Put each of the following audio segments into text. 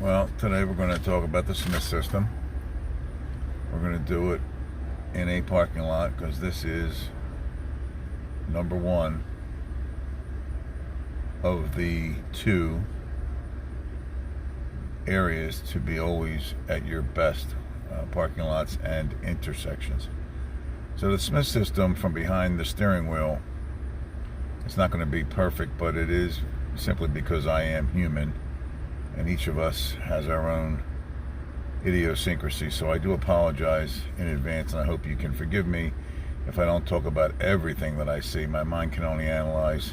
Well, today we're going to talk about the Smith system. We're going to do it in a parking lot because this is number one of the two areas to be always at your best, parking lots and intersections. So the Smith system from behind the steering wheel, it's not going to be perfect, but it is simply because I am human and each of us has our own idiosyncrasy. So I do apologize in advance, and I hope you can forgive me if I don't talk about everything that I see. My mind can only analyze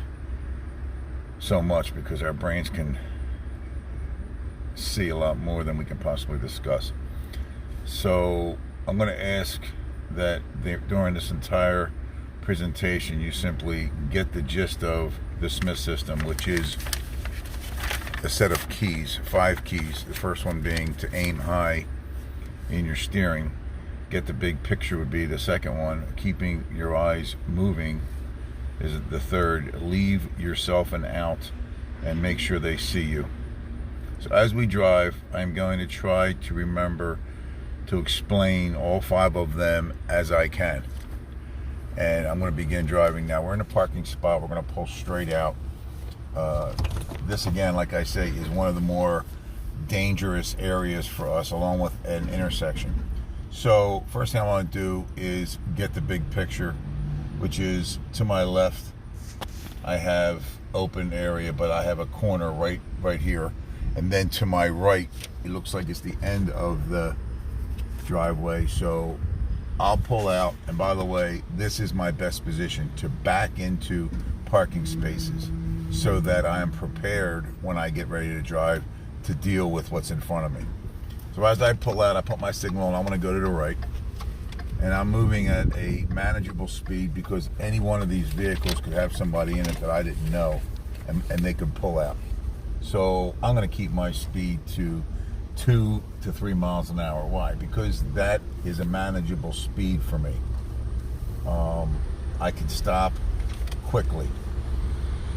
so much because our brains can see a lot more than we can possibly discuss. So I'm going to ask that during this entire presentation you simply get the gist of the Smith system, which is a set of keys, 5 keys. The first one being to aim high in your steering. Get the big picture would be the second one. Keeping your eyes moving is the third. Leave yourself an out and make sure they see you. So as we drive, I'm going to try to remember to explain all 5 of them as I can. And I'm going to begin driving now. We're in a parking spot. We're going to pull straight out. This again, like I say, is one of the more dangerous areas for us, along with an intersection. So first thing I want to do is get the big picture, which is to my left I have open area, but I have a corner right here, and then to my right it looks like it's the end of the driveway. So I'll pull out, and by the way, this is my best position to back into parking spaces so that I am prepared when I get ready to drive to deal with what's in front of me. So as I pull out, I put my signal and I want to go to the right, and I'm moving at a manageable speed because any one of these vehicles could have somebody in it that I didn't know, and they could pull out. So I'm going to keep my speed to 2 to 3 miles an hour. Why? Because that is a manageable speed for me. I can stop quickly.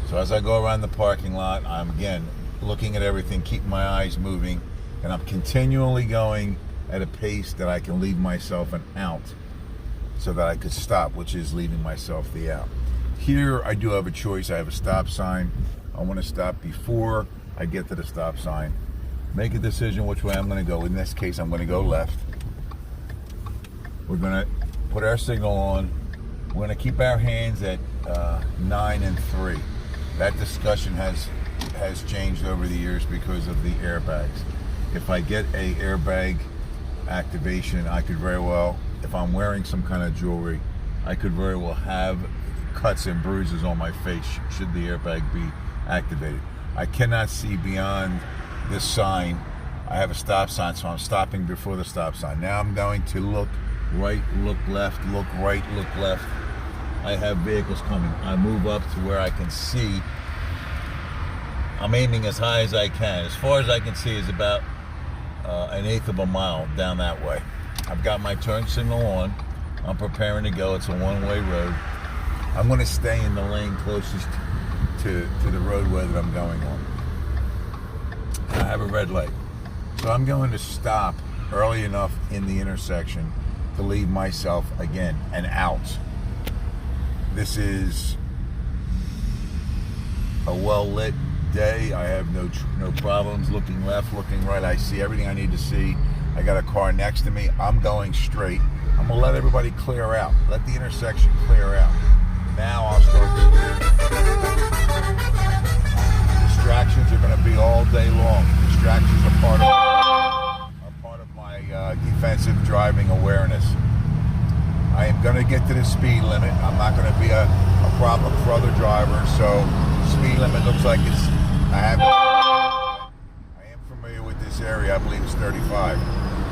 So as I go around the parking lot, I'm again looking at everything, keeping my eyes moving, and I'm continually going at a pace that I can leave myself an out so that I could stop, which is leaving myself the out. Here I do have a choice. I have a stop sign. I want to stop before I get to the stop sign. Make a decision which way I'm going to go. In this case, I'm going to go left. We're going to put our signal on. We're going to keep our hands at 9 and 3. That discussion has changed over the years because of the airbags. If I get a airbag activation, I could very well, if I'm wearing some kind of jewelry, I could very well have cuts and bruises on my face should the airbag be activated. I cannot see beyond this sign. I have a stop sign, so I'm stopping before the stop sign. Now I'm going to look right, look left, look right, look left. I have vehicles coming. I move up to where I can see. I'm aiming as high as I can. As far as I can see is about 1/8 of a mile down that way. I've got my turn signal on. I'm preparing to go. It's a one-way road. I'm going to stay in the lane closest to the roadway that I'm going on. I have a red light. So I'm going to stop early enough in the intersection to leave myself, again, an out. This is a well-lit day. I have no problems looking left, looking right. I see everything I need to see. I got a car next to me. I'm going straight. I'm going to let everybody clear out. Let the intersection clear out. Now I'll start distractions are going to be all day long. Distractions are part of my defensive driving awareness. I am going to get to the speed limit. I'm not going to be a problem for other drivers. So speed limit looks like it's, I am familiar with this area. I believe it's 35.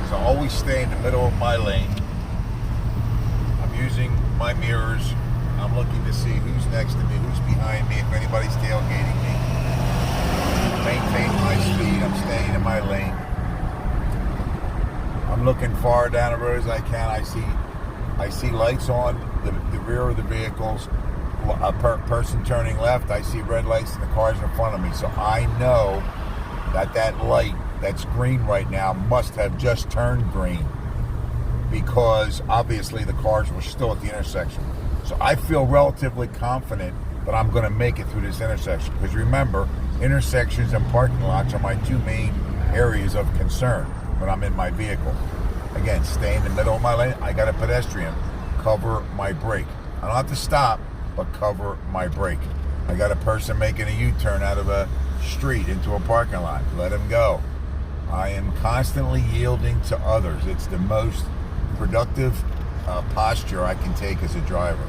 So always stay in the middle of my lane. I'm using my mirrors. I'm looking to see who's next to me, who's behind me, if anybody's tailgating me. Maintain my speed. I'm staying in my lane. I'm looking far down the road as I can. I see lights on the rear of the vehicles. A person turning left. I see red lights in the cars in front of me. So I know that light that's green right now must have just turned green, because obviously the cars were still at the intersection. So I feel relatively confident that I'm going to make it through this intersection, because remember, intersections and parking lots are my two main areas of concern when I'm in my vehicle. Again, stay in the middle of my lane. I got a pedestrian, cover my brake. I don't have to stop, but cover my brake. I got a person making a U-turn out of a street into a parking lot. Let him go. I am constantly yielding to others. It's the most productive posture I can take as a driver.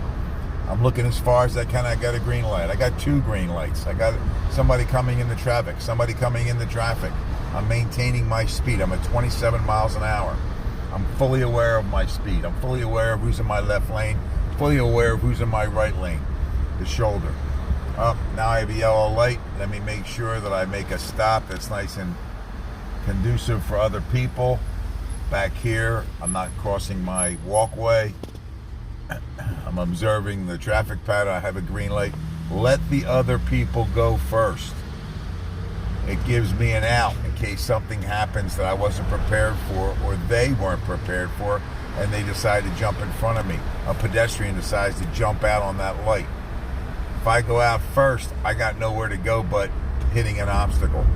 I'm looking as far as I can. I got a green light. I got two green lights. I got somebody coming in the traffic, somebody coming in the traffic. I'm maintaining my speed. I'm at 27 miles an hour. I'm fully aware of my speed. I'm fully aware of who's in my left lane, fully aware of who's in my right lane, the shoulder. Oh, now I have a yellow light. Let me make sure that I make a stop that's nice and conducive for other people. Back here, I'm not crossing my walkway. I'm observing the traffic pattern. I have a green light. Let the other people go first. It gives me an out in case something happens that I wasn't prepared for, or they weren't prepared for, and they decide to jump in front of me. A pedestrian decides to jump out on that light. If I go out first, I got nowhere to go but hitting an obstacle,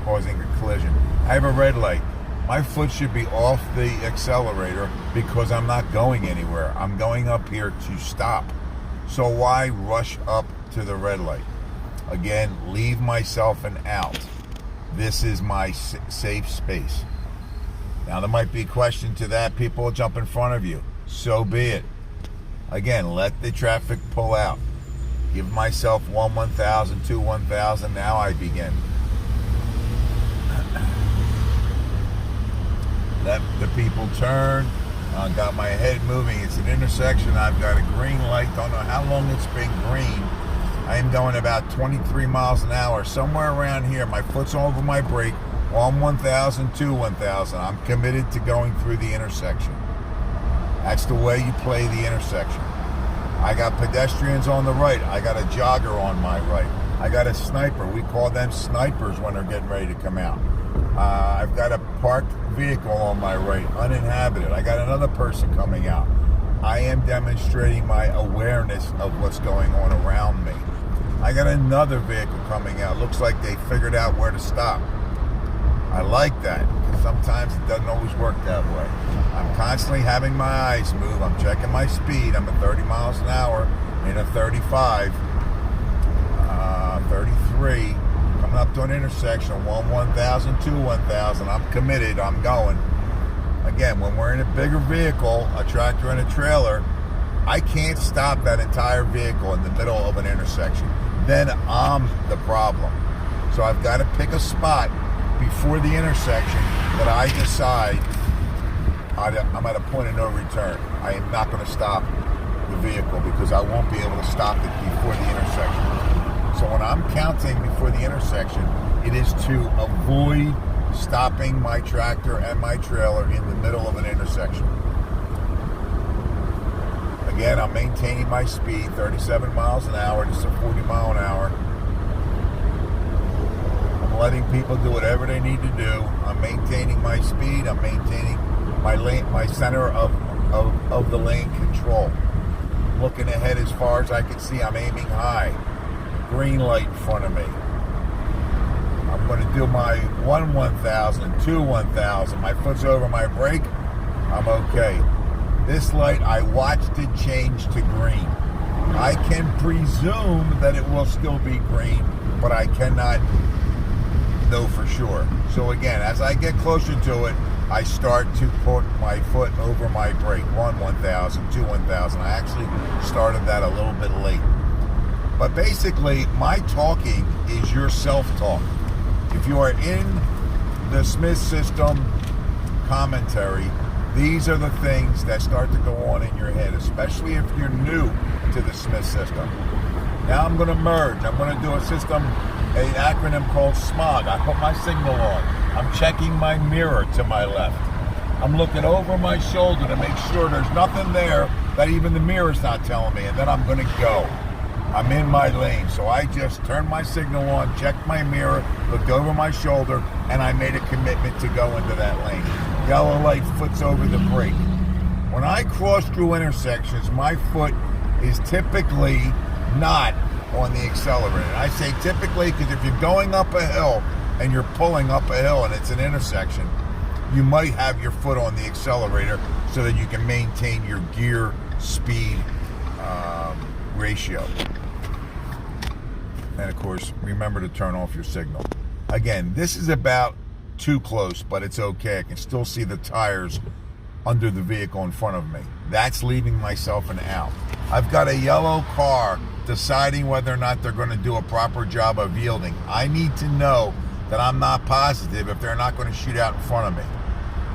causing a collision. I have a red light. My foot should be off the accelerator because I'm not going anywhere. I'm going up here to stop. So why rush up to the red light? Again, leave myself an out. This is my safe space. Now, there might be a question to that. People will jump in front of you. So be it. Again, let the traffic pull out. Give myself 1,000, 2, 1,000. Now I begin. Let the people turn. I got my head moving. It's an intersection. I've got a green light. Don't know how long it's been green. I am going about 23 miles an hour, somewhere around here. My foot's over my brake. 1,000, 2, 1,000. I'm committed to going through the intersection. That's the way you play the intersection. I got pedestrians on the right. I got a jogger on my right. I got a sniper. We call them snipers when they're getting ready to come out. I've got a parked vehicle on my right, uninhabited. I got another person coming out. I am demonstrating my awareness of what's going on around me. I got another vehicle coming out. Looks like they figured out where to stop. I like that, because sometimes it doesn't always work that way. I'm constantly having my eyes move. I'm checking my speed. I'm at 30 miles an hour in a 35, 33. Coming up to an intersection, 1,000, 2, 1,000. I'm committed. I'm going. Again, when we're in a bigger vehicle, a tractor and a trailer, I can't stop that entire vehicle in the middle of an intersection. Then I'm the problem. So I've got to pick a spot before the intersection that I decide I'm at a point of no return. I am not going to stop the vehicle because I won't be able to stop it before the intersection. So when I'm counting before the intersection, it is to avoid stopping my tractor and my trailer in the middle of an intersection. Again, I'm maintaining my speed, 37 miles an hour. This is a 40 mile an hour. I'm letting people do whatever they need to do. I'm maintaining my speed. I'm maintaining my lane, my center of the lane control. Looking ahead as far as I can see. I'm aiming high. Green light in front of me. I'm going to do my 1,000, 2, 1,000. My foot's over my brake. I'm okay. This light, I watched it change to green. I can presume that it will still be green, but I cannot know for sure. So again, as I get closer to it, I start to put my foot over my brake. 1,000, 2, 1,000. I actually started that a little bit late. But basically, my talking is your self-talk. If you are in the Smith System commentary, these are the things that start to go on in your head, especially if you're new to the Smith System. Now I'm going to merge. I'm going to do an acronym called SMOG. I put my signal on. I'm checking my mirror to my left. I'm looking over my shoulder to make sure there's nothing there that even the mirror's not telling me, and then I'm going to go. I'm in my lane. So I just turned my signal on, checked my mirror, looked over my shoulder, and I made a commitment to go into that lane. Yellow light, foot's over the brake. When I cross through intersections, my foot is typically not on the accelerator. And I say typically because if you're going up a hill and you're pulling up a hill and it's an intersection, you might have your foot on the accelerator so that you can maintain your gear speed ratio. And of course, remember to turn off your signal. Again, this is about too close, but it's okay. I can still see the tires under the vehicle in front of me. That's leaving myself an out. I've got a yellow car deciding whether or not they're going to do a proper job of yielding. I need to know that I'm not positive if they're not going to shoot out in front of me.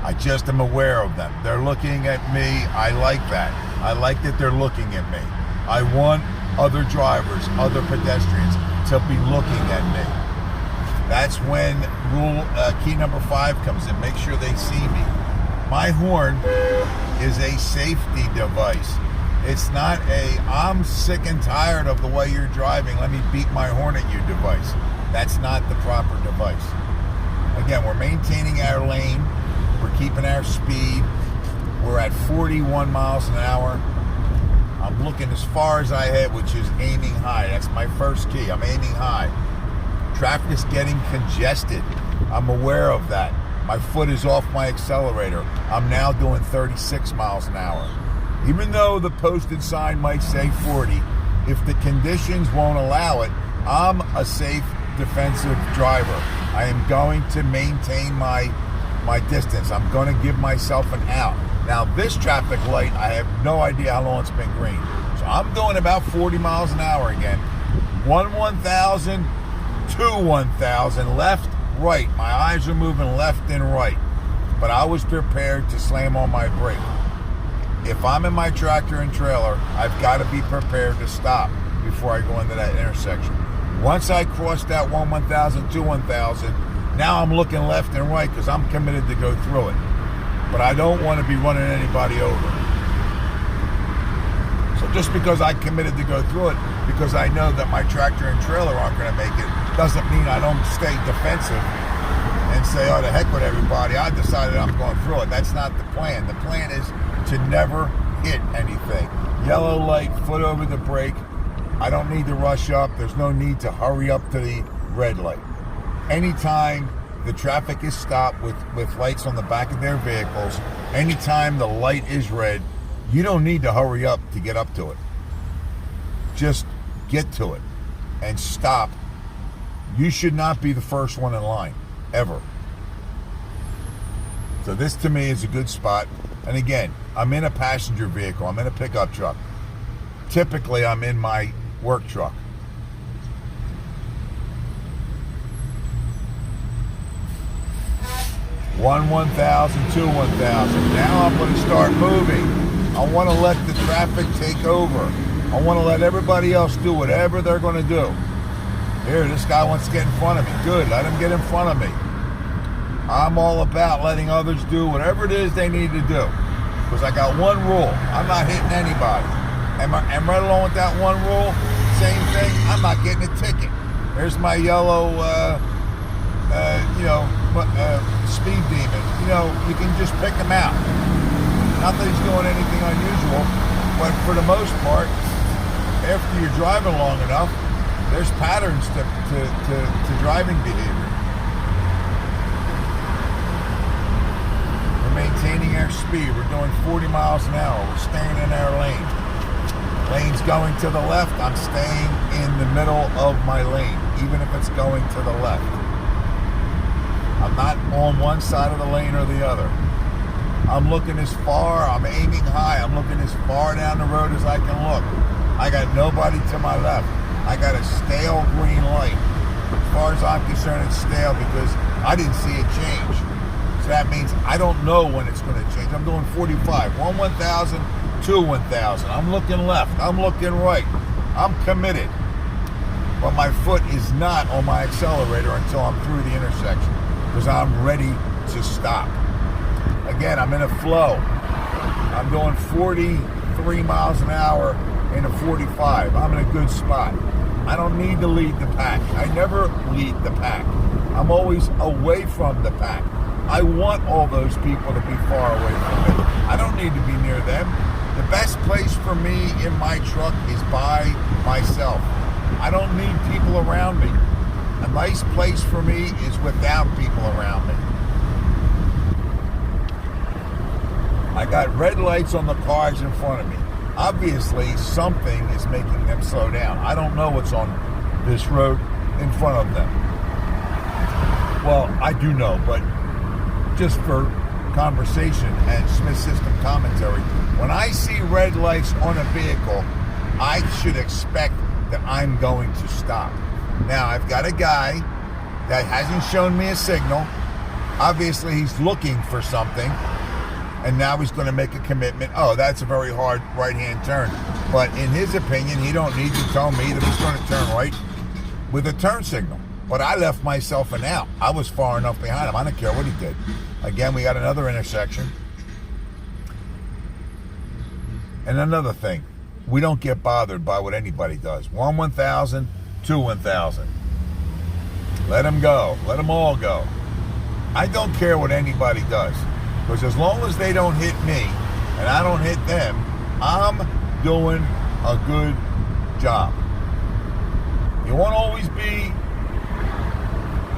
I just am aware of them. They're looking at me. I like that. I like that they're looking at me. I want other drivers, other pedestrians to be looking at me. That's when key number 5 comes in. Make sure they see me. My horn is a safety device. It's not a, I'm sick and tired of the way you're driving, let me beat my horn at you device. That's not the proper device. Again, we're maintaining our lane. We're keeping our speed. We're at 41 miles an hour. I'm looking as far as I hit, which is aiming high. That's my first key. I'm aiming high. Traffic is getting congested. I'm aware of that. My foot is off my accelerator. I'm now doing 36 miles an hour. Even though the posted sign might say 40, if the conditions won't allow it, I'm a safe defensive driver. I am going to maintain my distance. I'm going to give myself an out. Now this traffic light, I have no idea how long it's been green. So I'm doing about 40 miles an hour again. 1,000, 1,000, left, right. My eyes are moving left and right. But I was prepared to slam on my brake. If I'm in my tractor and trailer, I've got to be prepared to stop before I go into that intersection. Once I cross that 1,000, 1,000, now I'm looking left and right because I'm committed to go through it. But I don't want to be running anybody over. So just because I committed to go through it, because I know that my tractor and trailer aren't going to make it, doesn't mean I don't stay defensive and say, oh, the heck with everybody. I decided I'm going through it. That's not the plan. The plan is to never hit anything. Yellow light, foot over the brake. I don't need to rush up. There's no need to hurry up to the red light. Anytime the traffic is stopped with lights on the back of their vehicles, anytime the light is red, you don't need to hurry up to get up to it. Just get to it and stop. You should not be the first one in line, ever. So this to me is a good spot. And again, I'm in a passenger vehicle. I'm in a pickup truck. Typically, I'm in my work truck. One 1,000, 2 1,000. Now I'm going to start moving. I want to let the traffic take over. I want to let everybody else do whatever they're going to do. Here, this guy wants to get in front of me. Good, let him get in front of me. I'm all about letting others do whatever it is they need to do. Because I got one rule. I'm not hitting anybody. And right along with that one rule, same thing, I'm not getting a ticket. There's my yellow, speed demon. You can just pick him out. Not that he's doing anything unusual, but for the most part, after you're driving long enough, there's patterns to driving behavior. We're maintaining our speed. We're doing 40 miles an hour. We're staying in our lane. Lane's going to the left. I'm staying in the middle of my lane, even if it's going to the left. I'm not on one side of the lane or the other. I'm looking as far, I'm aiming high. I'm looking as far down the road as I can look. I got nobody to my left. I got a stale green light. As far as I'm concerned, it's stale because I didn't see it change. So that means I don't know when it's going to change. I'm doing 45, 1,000, 2 1,000. I'm looking left. I'm looking right. I'm committed. But my foot is not on my accelerator until I'm through the intersection because I'm ready to stop. Again, I'm in a flow. I'm doing 43 miles an hour in a 45. I'm in a good spot. I don't need to lead the pack. I never lead the pack. I'm always away from the pack. I want all those people to be far away from me. I don't need to be near them. The best place for me in my truck is by myself. I don't need people around me. A nice place for me is without people around me. I got red lights on the cars in front of me. Obviously, something is making them slow down. I don't know what's on this road in front of them. Well, I do know, but just for conversation and Smith System commentary, when I see red lights on a vehicle, I should expect that I'm going to stop. Now, I've got a guy that hasn't shown me a signal. Obviously, he's looking for something, and now he's going to make a commitment. Oh, that's a very hard right-hand turn. But in his opinion, he don't need to tell me that he's going to turn right with a turn signal. But I left myself an out. I was far enough behind him. I don't care what he did. Again, we got another intersection. And another thing, we don't get bothered by what anybody does. 1,000, 2,000. Let them go. Let them all go. I don't care what anybody does. Because as long as they don't hit me and I don't hit them, I'm doing a good job. You won't always be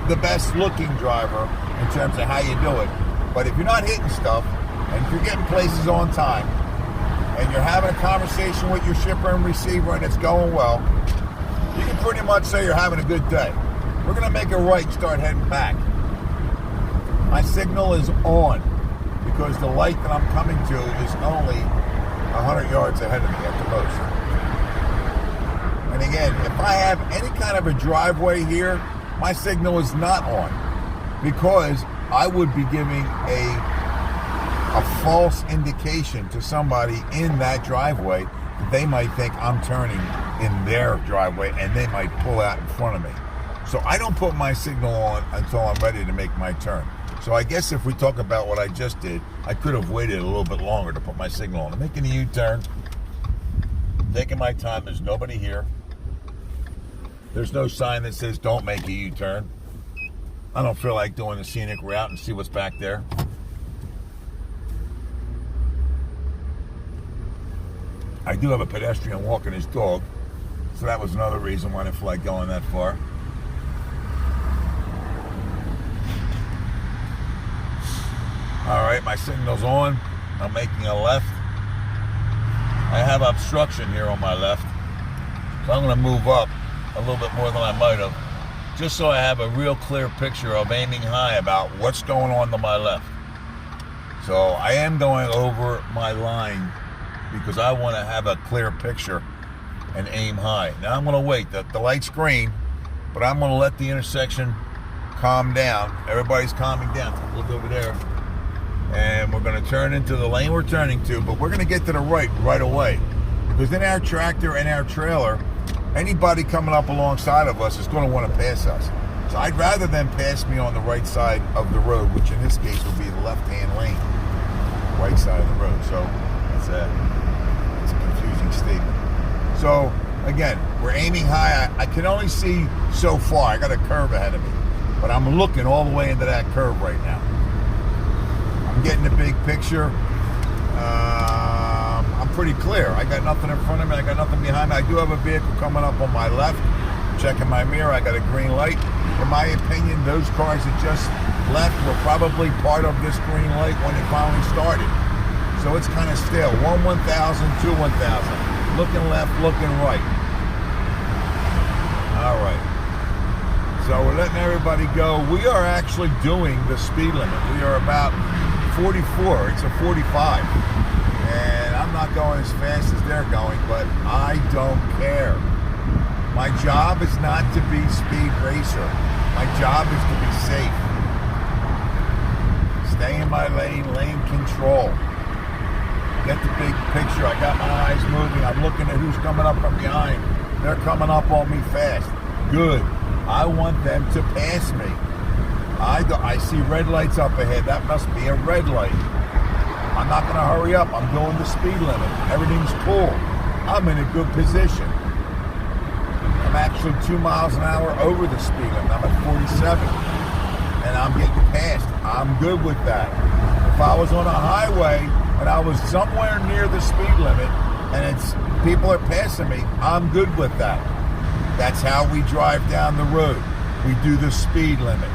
the best looking driver in terms of how you do it. But if you're not hitting stuff and if you're getting places on time and you're having a conversation with your shipper and receiver and it's going well, you can pretty much say you're having a good day. We're going to make a right and start heading back. My signal is on because the light that I'm coming to is only 100 yards ahead of me at the most. And again, if I have any kind of a driveway here, my signal is not on because I would be giving a false indication to somebody in that driveway that they might think I'm turning in their driveway and they might pull out in front of me. So I don't put my signal on until I'm ready to make my turn. So I guess if we talk about what I just did, I could have waited a little bit longer to put my signal on. I'm making a U-turn, taking my time. There's nobody here. There's no sign that says don't make a U-turn. I don't feel like doing the scenic route and see what's back there. I do have a pedestrian walking his dog, so that was another reason why I didn't feel like going that far. All right, my signal's on. I'm making a left. I have obstruction here on my left, so I'm going to move up a little bit more than I might have, just so I have a real clear picture of aiming high about what's going on to my left. So I am going over my line because I want to have a clear picture and aim high. Now I'm going to wait. The light's green, but I'm going to let the intersection calm down. Everybody's calming down. Look over there. And we're going to turn into the lane we're turning to, but we're going to get to the right away. Because in our tractor and our trailer, anybody coming up alongside of us is going to want to pass us. So I'd rather them pass me on the right side of the road, which in this case would be the left-hand lane, right side of the road. So that's a confusing statement. So again, we're aiming high. I can only see so far. I got a curve ahead of me, but I'm looking all the way into that curve right now. I'm getting the big picture. I'm pretty clear. I got nothing in front of me. I got nothing behind me. I do have a vehicle coming up on my left. Checking my mirror. I got a green light. In my opinion, those cars that just left were probably part of this green light when it finally started. So it's kind of stale. 1,000, 2,000. Looking left, looking right. All right. So we're letting everybody go. We are actually doing the speed limit. We are about 44. It's a 45. And I'm not going as fast as they're going, but I don't care. My job is not to be speed racer. My job is to be safe. Stay in my lane, lane control. Get the big picture. I got my eyes moving. I'm looking at who's coming up from behind. They're coming up on me fast. Good. I want them to pass me. I see red lights up ahead. That must be a red light. I'm not going to hurry up. I'm going the speed limit. Everything's cool. I'm in a good position. I'm actually 2 miles an hour over the speed limit. I'm at 47, and I'm getting passed. I'm good with that. If I was on a highway and I was somewhere near the speed limit and people are passing me, I'm good with that. That's how we drive down the road. We do the speed limit.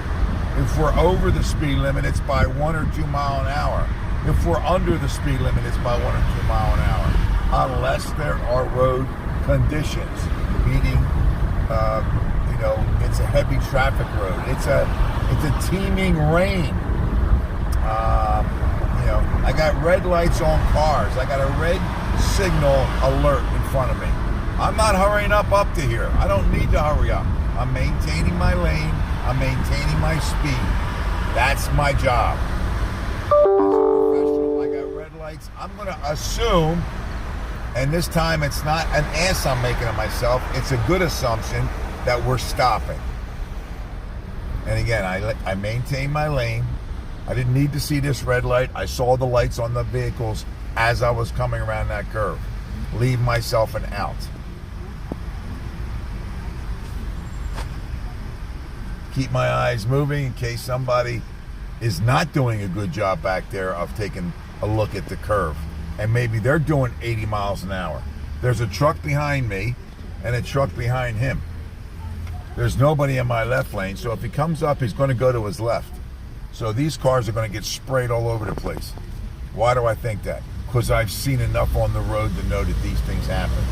If we're over the speed limit, it's by 1 or 2 mile an hour. If we're under the speed limit, it's by 1 or 2 mile an hour, unless there are road conditions, meaning, it's a heavy traffic road. It's a teeming rain. I got red lights on cars. I got a red signal alert in front of me. I'm not hurrying up to here. I don't need to hurry up. I'm maintaining my lane. I'm maintaining my speed. That's my job. As a professional, I got red lights. I'm going to assume, and this time it's not an ass I'm making of myself, it's a good assumption that we're stopping. And again, I maintain my lane. I didn't need to see this red light. I saw the lights on the vehicles as I was coming around that curve. Leave myself an out. Keep my eyes moving in case somebody is not doing a good job back there of taking a look at the curve. And maybe they're doing 80 miles an hour. There's a truck behind me and a truck behind him. There's nobody in my left lane, so if he comes up, he's going to go to his left. So these cars are going to get sprayed all over the place. Why do I think that? Because I've seen enough on the road to know that these things happen.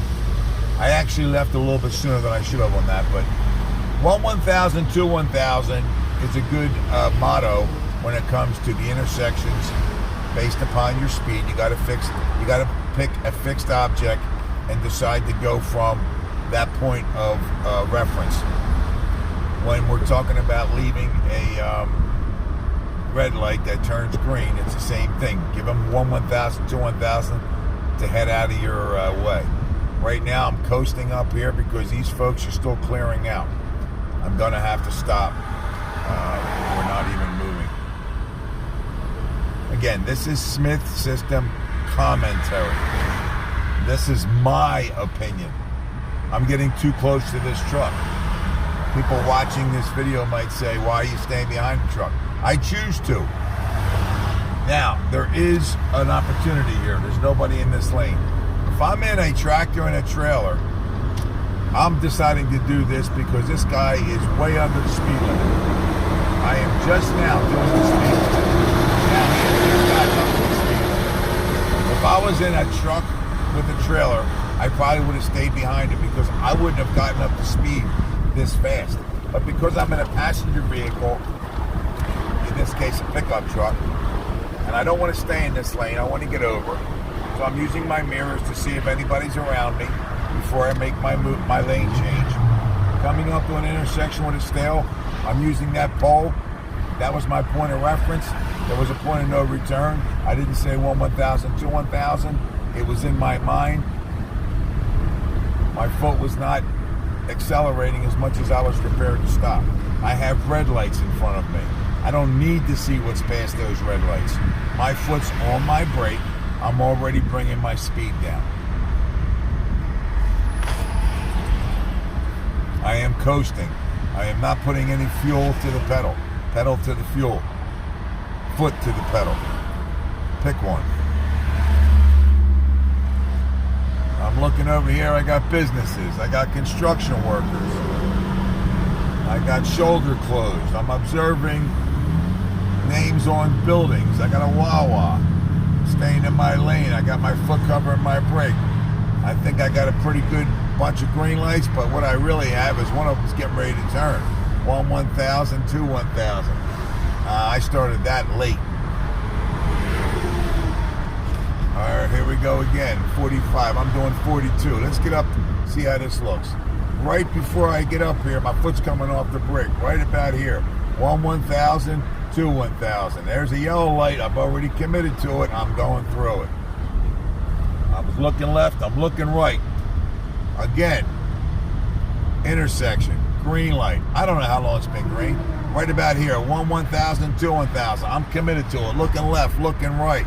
I actually left a little bit sooner than I should have on that, but 1-1000, 2-1000 is a good motto when it comes to the intersections based upon your speed. You got to pick a fixed object and decide to go from that point of reference. When we're talking about leaving a red light that turns green, it's the same thing. Give them 1-1000, 2-1000 to head out of your way. Right now I'm coasting up here because these folks are still clearing out. I'm going to have to stop. We're not even moving. Again, this is Smith System commentary. This is my opinion. I'm getting too close to this truck. People watching this video might say, why are you staying behind the truck? I choose to. Now, there is an opportunity here. There's nobody in this lane. If I'm in a tractor and a trailer, I'm deciding to do this because this guy is way under the speed limit. I am just now doing the speed limit. Now he's back up to the speed limit. If I was in a truck with a trailer, I probably would have stayed behind him because I wouldn't have gotten up to speed this fast. But because I'm in a passenger vehicle, in this case a pickup truck, and I don't want to stay in this lane, I want to get over. So I'm using my mirrors to see if anybody's around me before I make my lane change. Coming up to an intersection with a stale, I'm using that pole. That was my point of reference. There was a point of no return. I didn't say 1-1000, 2-1000. It was in my mind. My foot was not accelerating as much as I was prepared to stop. I have red lights in front of me. I don't need to see what's past those red lights. My foot's on my brake. I'm already bringing my speed down. I am coasting. I am not putting any fuel to the pedal. Pedal to the fuel. Foot to the pedal. Pick one. I'm looking over here. I got businesses. I got construction workers. I got shoulder closed. I'm observing names on buildings. I got a Wawa. Staying in my lane. I got my foot covering my brake. I think I got a pretty good bunch of green lights, but what I really have is one of them's getting ready to turn. 1-1000, 2-1000. I started that late. All right, here we go again. 45. I'm doing 42. Let's get up, see how this looks. Right before I get up here, my foot's coming off the brake. Right about here. 1-1000, 2-1000. There's a yellow light. I've already committed to it. I'm going through it. I'm looking left. I'm looking right. Again, intersection, green light. I don't know how long it's been green. Right about here, 1-1000, 2-1000. I'm committed to it. Looking left, looking right.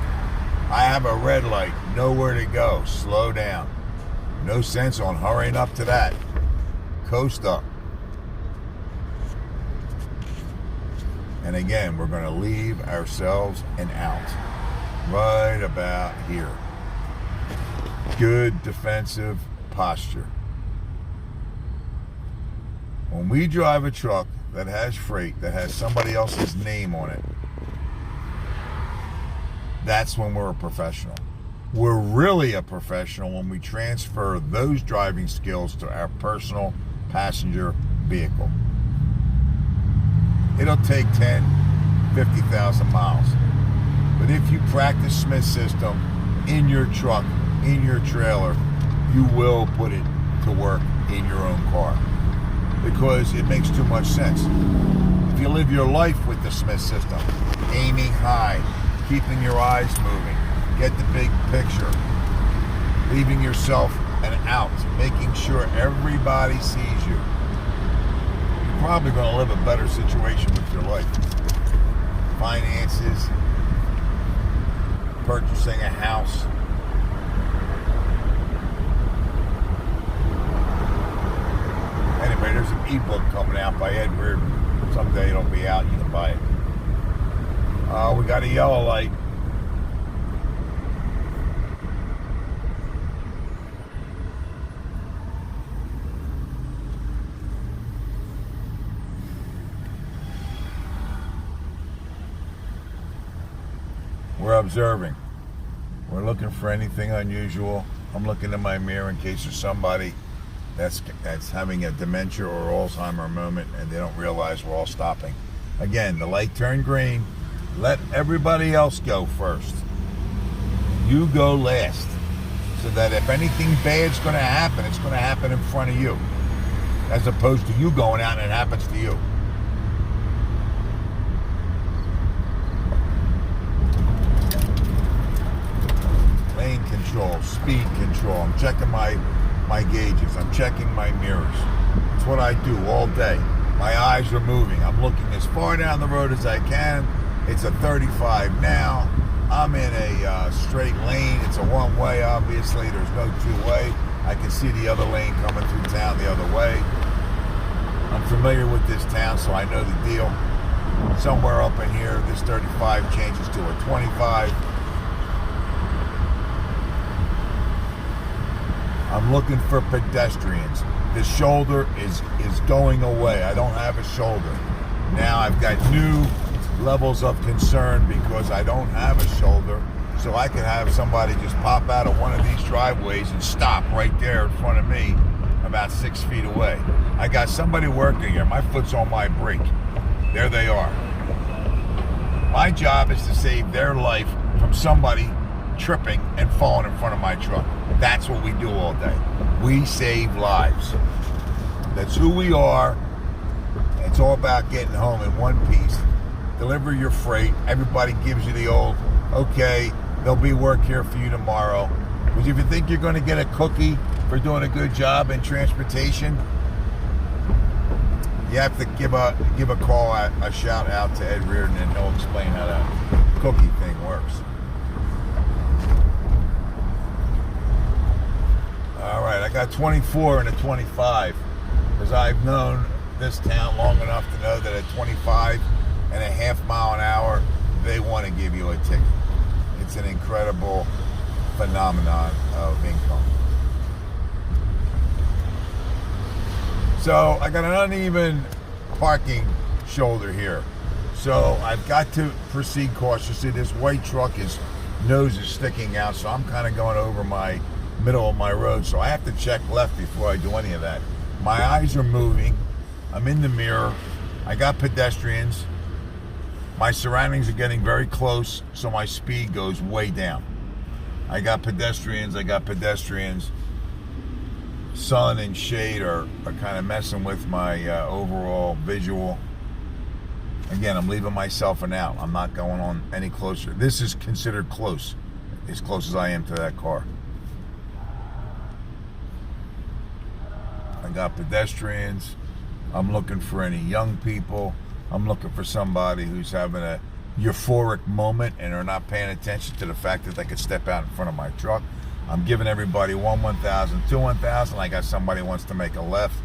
I have a red light. Nowhere to go. Slow down. No sense on hurrying up to that. Coast up. And again, we're going to leave ourselves an out. Right about here. Good defensive posture. When we drive a truck that has freight, that has somebody else's name on it, that's when we're a professional. We're really a professional when we transfer those driving skills to our personal passenger vehicle. It'll take 10, 50,000 miles. But if you practice Smith System in your truck, in your trailer, you will put it to work in your own car because it makes too much sense. If you live your life with the Smith System, aiming high, keeping your eyes moving, get the big picture, leaving yourself an out, making sure everybody sees you, you're probably going to live a better situation with your life. Finances, purchasing a house. Anyway, there's an ebook coming out by Ed Reardon. Someday it'll be out, you can buy it. We got a yellow light. We're observing. We're looking for anything unusual. I'm looking in my mirror in case there's somebody that's having a dementia or Alzheimer moment and they don't realize we're all stopping. Again, the light turned green. Let everybody else go first. You go last. So that if anything bad's going to happen, it's going to happen in front of you. As opposed to you going out and it happens to you. Lane control, speed control. I'm checking my gauges. I'm checking my mirrors. It's what I do all day. My eyes are moving. I'm looking as far down the road as I can. It's a 35 now. I'm in a straight lane. It's a one-way, obviously. There's no two-way. I can see the other lane coming through town the other way. I'm familiar with this town, so I know the deal. Somewhere up in here, this 35 changes to a 25. I'm looking for pedestrians. The shoulder is going away. I don't have a shoulder. Now I've got new levels of concern because I don't have a shoulder. So I could have somebody just pop out of one of these driveways and stop right there in front of me about 6 feet away. I got somebody working here. My foot's on my brake. There they are. My job is to save their life from somebody tripping and falling in front of my truck. That's what we do all day. We save lives. That's who we are. It's all about getting home in one piece. Deliver your freight. Everybody gives you the old, okay, there'll be work here for you tomorrow. Because if you think you're going to get a cookie for doing a good job in transportation, you have to give a call, a shout out to Ed Reardon, and he'll explain how that cookie thing works. All right, I got 24 and a 25 because I've known this town long enough to know that at 25.5 mile an hour, they want to give you a ticket. It's an incredible phenomenon of income. So I got an uneven parking shoulder here. So I've got to proceed cautiously. This white truck, his nose is sticking out, so I'm kind of going over my middle of my road. So I have to check left before I do any of that. My eyes are moving. I'm in the mirror. I got pedestrians. My surroundings are getting very close, so my speed goes way down. I got pedestrians. Sun and shade are kind of messing with my overall visual. Again, I'm leaving myself an out. I'm not going on any closer. This is considered close, as close as I am to that car. I got pedestrians. I'm looking for any young people. I'm looking for somebody who's having a euphoric moment and are not paying attention to the fact that they could step out in front of my truck. I'm giving everybody 1,000, 1,000. I got somebody who wants to make a left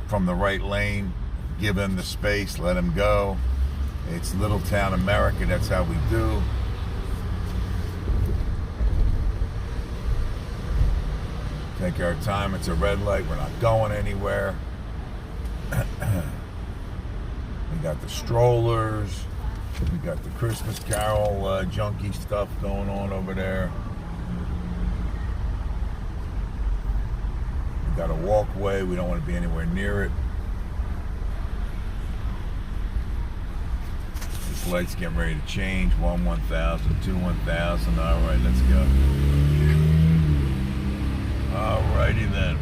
from the right lane. Give them the space, let them go. It's little town America, that's how we do. Take our time, it's a red light, we're not going anywhere. We got the strollers, we got the Christmas Carol junkie stuff going on over there. We got a walkway, we don't want to be anywhere near it. This light's getting ready to change. 1,000, 1,000. All right, let's go. All righty then.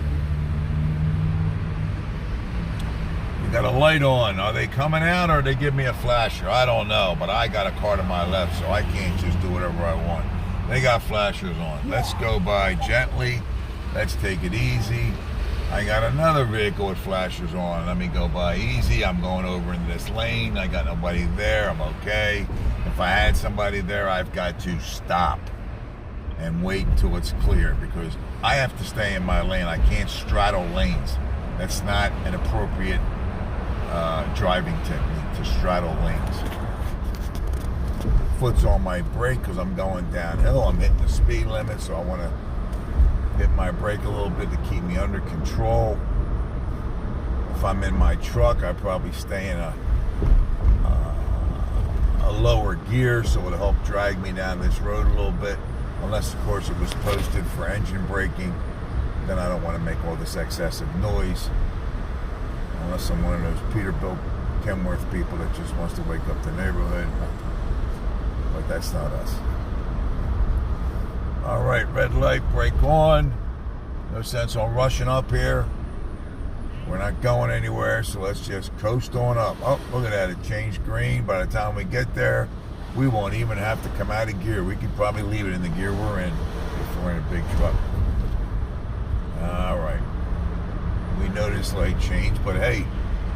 We got a light on. Are they coming out or they give me a flasher? I don't know, but I got a car to my left, so I can't just do whatever I want. They got flashers on. Let's go by gently. Let's take it easy. I got another vehicle with flashers on. Let me go by easy. I'm going over in this lane. I got nobody there. I'm okay. If I had somebody there, I've got to stop and wait until it's clear because I have to stay in my lane. I can't straddle lanes. That's not an appropriate driving technique to straddle lanes. Foot's on my brake because I'm going downhill. I'm hitting the speed limit, so I want to hit my brake a little bit to keep me under control. If I'm in my truck, I probably stay in a lower gear so it'll help drag me down this road a little bit. Unless, of course, it was posted for engine braking. Then I don't want to make all this excessive noise. Unless I'm one of those Peterbilt Kenworth people that just wants to wake up the neighborhood. But that's not us. All right, red light, brake on. No sense on rushing up here. We're not going anywhere, so let's just coast on up. Oh, look at that, it changed green. By the time we get there, we won't even have to come out of gear. We could probably leave it in the gear we're in if we're in a big truck. All right. We know this light changed, but hey,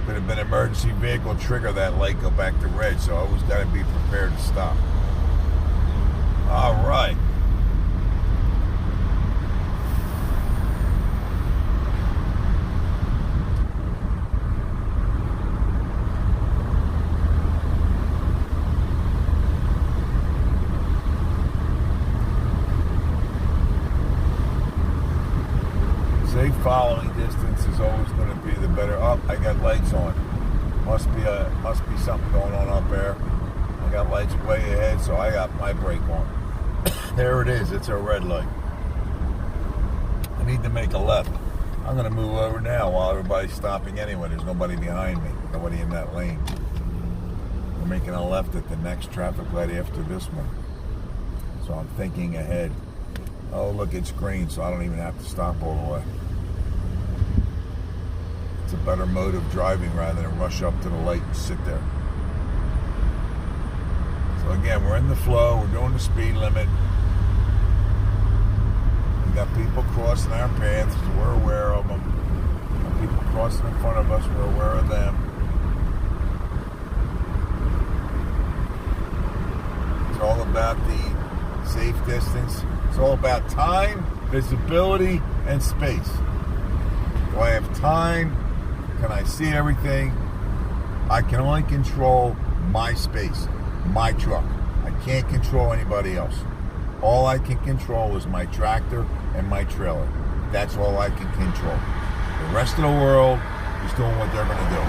could have been an emergency vehicle, trigger that light, go back to red, so I always got to be prepared to stop. All right. Safe following distance is always going to be the better. Oh, I got lights on. Must be something going on up there. I got lights way ahead, so I got my brake on. There it is. It's a red light. I need to make a left. I'm going to move over now while everybody's stopping anyway. There's nobody behind me. Nobody in that lane. We're making a left at the next traffic light after this one. So I'm thinking ahead. Oh, look, it's green, so I don't even have to stop all the way. It's a better mode of driving rather than rush up to the light and sit there. So again, we're in the flow. We're doing the speed limit. We got people crossing our paths. We're aware of them. We got people crossing in front of us. We're aware of them. It's all about the safe distance. It's all about time, visibility, and space. Do I have time? Can I see everything? I can only control my space, my truck. I can't control anybody else. All I can control is my tractor and my trailer. That's all I can control. The rest of the world is doing what they're going to do.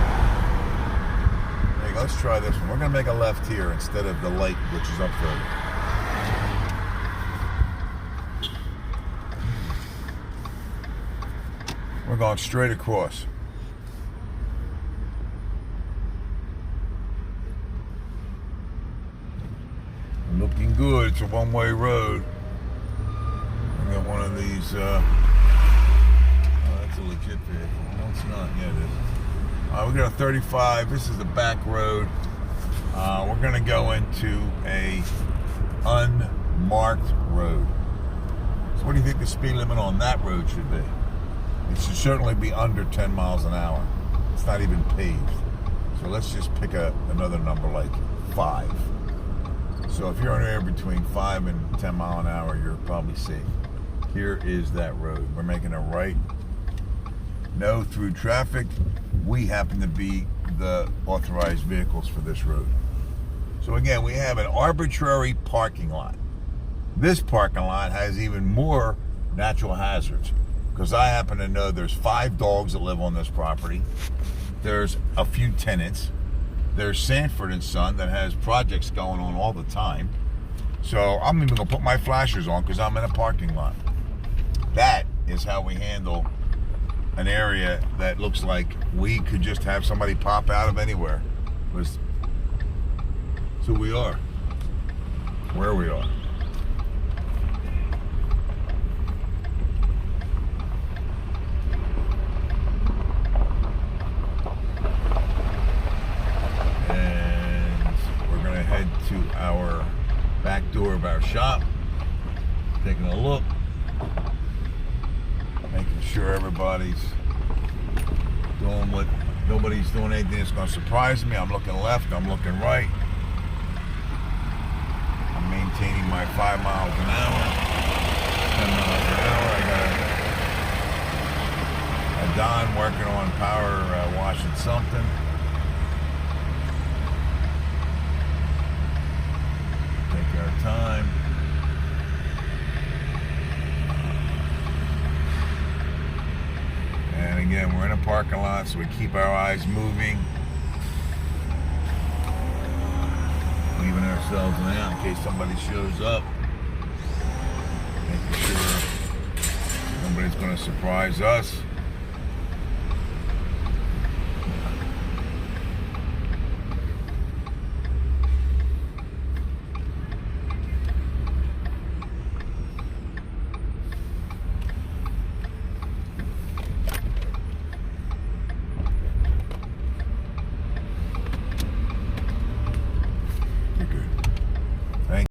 There you go. Let's try this one. We're going to make a left here instead of the light, which is up further. We're going straight across. Looking good. It's a one-way road. I got one of these. Oh, that's a legit vehicle. No, it's not. Yeah, it is. We got a 35. This is the back road. We're going to go into a unmarked road. So what do you think the speed limit on that road should be? It should certainly be under 10 miles an hour. It's not even paved. So let's just pick another number like 5. So if you're anywhere between 5 and 10 mile an hour, you're probably safe. Here is that road. We're making a right. No through traffic. We happen to be the authorized vehicles for this road. So again, we have an arbitrary parking lot. This parking lot has even more natural hazards, because I happen to know there's 5 dogs that live on this property. There's a few tenants. There's Sanford and Son that has projects going on all the time. So I'm even gonna put my flashers on because I'm in a parking lot. That is how we handle an area that looks like we could just have somebody pop out of anywhere. It's who we are, where we are. Head to our back door of our shop, taking a look, making sure everybody's doing what, nobody's doing anything that's going to surprise me. I'm looking left, I'm looking right. I'm maintaining my 5 miles an hour, 10 miles an hour. I got a Don working on power washing something. Our time. And again, we're in a parking lot, so we keep our eyes moving, leaving ourselves out in case somebody shows up, making sure nobody's going to surprise us.